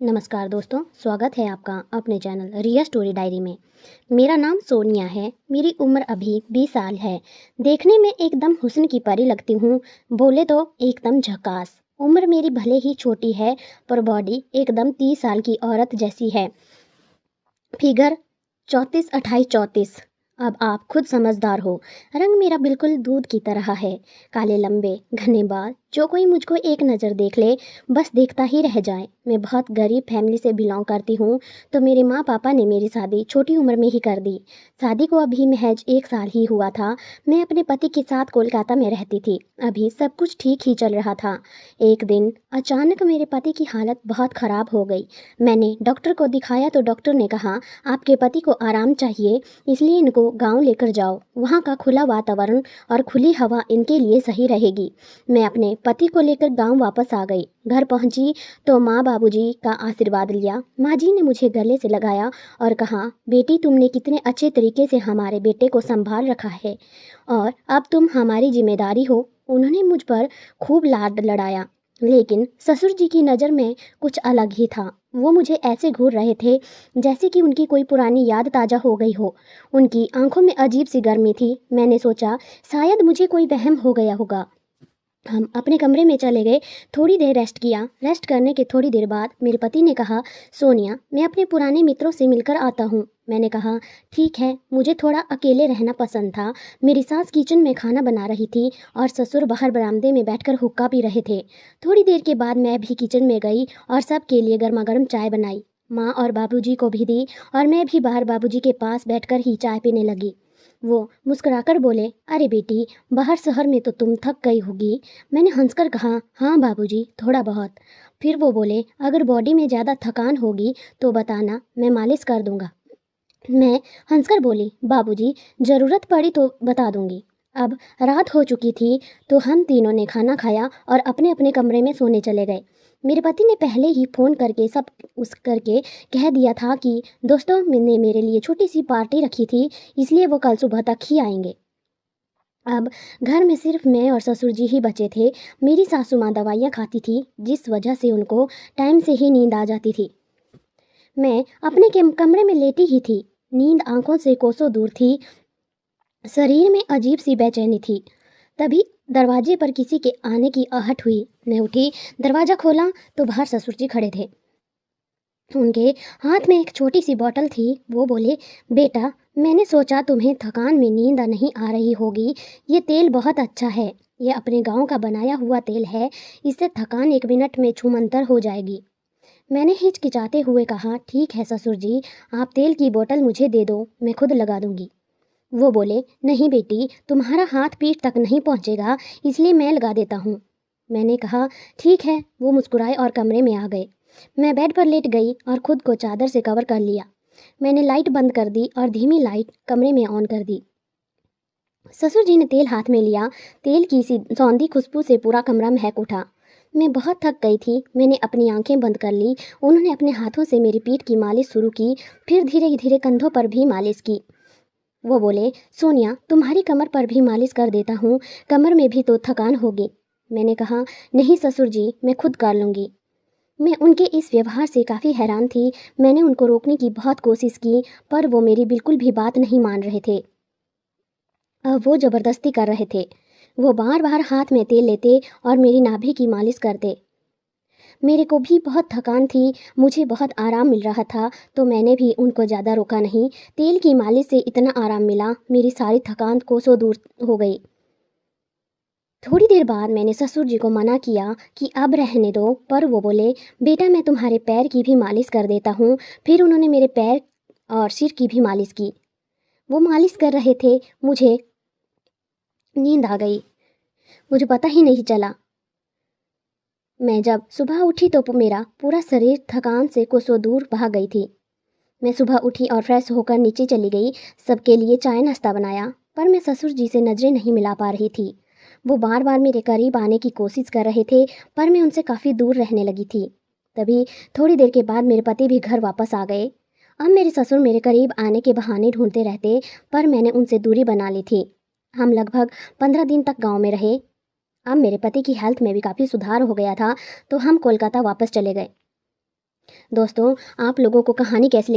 नमस्कार दोस्तों, स्वागत है आपका अपने चैनल रिया स्टोरी डायरी में। मेरा नाम सोनिया है। मेरी उम्र अभी 20 साल है। देखने में एकदम हुस्न की परी लगती हूँ, बोले तो एकदम झकास। उम्र मेरी भले ही छोटी है, पर बॉडी एकदम 30 साल की औरत जैसी है। फिगर 34, 28, 34। अब आप खुद समझदार हो। रंग मेरा बिल्कुल दूध की तरह है, काले लंबे घने बाल। जो कोई मुझको एक नज़र देख ले, बस देखता ही रह जाए। मैं बहुत गरीब फैमिली से बिलोंग करती हूँ, तो मेरे माँ पापा ने मेरी शादी छोटी उम्र में ही कर दी। शादी को अभी महज 1 साल ही हुआ था। मैं अपने पति के साथ कोलकाता में रहती थी। अभी सब कुछ ठीक ही चल रहा था। एक दिन अचानक मेरे पति की हालत बहुत ख़राब हो गई। मैंने डॉक्टर को दिखाया तो डॉक्टर ने कहा, आपके पति को आराम चाहिए, इसलिए इनको गांव लेकर जाओ। वहाँ का खुला वातावरण और खुली हवा इनके लिए सही रहेगी। मैं अपने पति को लेकर गांव वापस आ गई। घर पहुंची तो माँ बाबूजी का आशीर्वाद लिया। माँ जी ने मुझे गले से लगाया और कहा, बेटी तुमने कितने अच्छे तरीके से हमारे बेटे को संभाल रखा है और अब तुम हमारी जिम्मेदारी हो। उन्होंने मुझ पर खूब लाड लड़ाया, लेकिन ससुर जी की नज़र में कुछ अलग ही था। वो मुझे ऐसे घूर रहे थे जैसे कि उनकी कोई पुरानी याद ताज़ा हो गई हो। उनकी आंखों में अजीब सी गर्मी थी। मैंने सोचा शायद मुझे कोई वहम हो गया होगा। हम अपने कमरे में चले गए। थोड़ी देर रेस्ट किया। रेस्ट करने के थोड़ी देर बाद मेरे पति ने कहा, सोनिया मैं अपने पुराने मित्रों से मिलकर आता हूँ। मैंने कहा ठीक है। मुझे थोड़ा अकेले रहना पसंद था। मेरी सास किचन में खाना बना रही थी और ससुर बाहर बरामदे में बैठकर हुक्का पी रहे थे। थोड़ी देर के बाद मैं भी किचन में गई और सबके लिए गर्मा गर्म चाय बनाई। माँ और बाबूजी को भी दी और मैं भी बाहर बाबूजी के पास बैठकर ही चाय पीने लगी। वो मुस्कुराकर बोले, अरे बेटी, बाहर शहर में तो तुम थक गई होगी। मैंने हंसकर कहा, हाँ बाबूजी, थोड़ा बहुत। फिर वो बोले, अगर बॉडी में ज़्यादा थकान होगी तो बताना, मैं मालिश कर दूंगा। मैं हंसकर बोली, बाबूजी, ज़रूरत पड़ी तो बता दूंगी। अब रात हो चुकी थी, तो हम तीनों ने खाना खाया और अपने अपने कमरे में सोने चले गए। मेरे पति ने पहले ही फ़ोन करके सब उस करके कह दिया था कि दोस्तों ने मेरे लिए छोटी सी पार्टी रखी थी, इसलिए वो कल सुबह तक ही आएंगे। अब घर में सिर्फ मैं और ससुर जी ही बचे थे। मेरी सासू माँ दवाइयाँ खाती थी, जिस वजह से उनको टाइम से ही नींद आ जाती थी। मैं अपने कमरे में लेटी ही थी। नींद आंखों से कोसों दूर थी। शरीर में अजीब सी बेचैनी थी। तभी दरवाजे पर किसी के आने की आहट हुई। मैं उठी, दरवाज़ा खोला तो बाहर ससुर जी खड़े थे। उनके हाथ में एक छोटी सी बोतल थी। वो बोले, बेटा, मैंने सोचा तुम्हें थकान में नींद नहीं आ रही होगी। ये तेल बहुत अच्छा है। ये अपने गांव का बनाया हुआ तेल है। इससे थकान 1 मिनट में छूमंतर हो जाएगी। मैंने हिचकिचाते हुए कहा, ठीक है ससुर जी, आप तेल की बोतल मुझे दे दो, मैं खुद लगा दूंगी। वो बोले, नहीं बेटी, तुम्हारा हाथ पीठ तक नहीं पहुंचेगा, इसलिए मैं लगा देता हूँ। मैंने कहा ठीक है। वो मुस्कुराए और कमरे में आ गए। मैं बेड पर लेट गई और खुद को चादर से कवर कर लिया। मैंने लाइट बंद कर दी और धीमी लाइट कमरे में ऑन कर दी। ससुर जी ने तेल हाथ में लिया। तेल की सी सौंधी खुशबू से पूरा कमरा महक उठा। मैं बहुत थक गई थी। मैंने अपनी आंखें बंद कर ली। उन्होंने अपने हाथों से मेरी पीठ की मालिश शुरू की, फिर धीरे धीरे कंधों पर भी मालिश की। वो बोले, सोनिया, तुम्हारी कमर पर भी मालिश कर देता हूँ, कमर में भी तो थकान होगी। मैंने कहा, नहीं ससुर जी, मैं खुद कर लूँगी। मैं उनके इस व्यवहार से काफ़ी हैरान थी। मैंने उनको रोकने की बहुत कोशिश की, पर वो मेरी बिल्कुल भी बात नहीं मान रहे थे। अब वो ज़बरदस्ती कर रहे थे। वो बार बार हाथ में तेल लेते और मेरी नाभि की मालिश करते। मेरे को भी बहुत थकान थी, मुझे बहुत आराम मिल रहा था, तो मैंने भी उनको ज़्यादा रोका नहीं। तेल की मालिश से इतना आराम मिला, मेरी सारी थकान कोसों दूर हो गई। थोड़ी देर बाद मैंने ससुर जी को मना किया कि अब रहने दो, पर वो बोले, बेटा, मैं तुम्हारे पैर की भी मालिश कर देता हूँ। फिर उन्होंने मेरे पैर और सिर की भी मालिश की। वो मालिश कर रहे थे, मुझे नींद आ गई। मुझे पता ही नहीं चला। मैं जब सुबह उठी तो मेरा पूरा शरीर थकान से कोसों दूर भाग गई थी। मैं सुबह उठी और फ्रेश होकर नीचे चली गई। सबके लिए चाय नाश्ता बनाया, पर मैं ससुर जी से नज़रें नहीं मिला पा रही थी। वो बार बार मेरे करीब आने की कोशिश कर रहे थे, पर मैं उनसे काफ़ी दूर रहने लगी थी। तभी थोड़ी देर के बाद मेरे पति भी घर वापस आ गए। अब मेरे ससुर मेरे करीब आने के बहाने ढूंढते रहते, पर मैंने उनसे दूरी बना ली थी। हम लगभग 15 दिन तक गाँव में रहे। अब मेरे पति की हेल्थ में भी काफ़ी सुधार हो गया था, तो हम कोलकाता वापस चले गए। दोस्तों, आप लोगों को कहानी कैसी लगी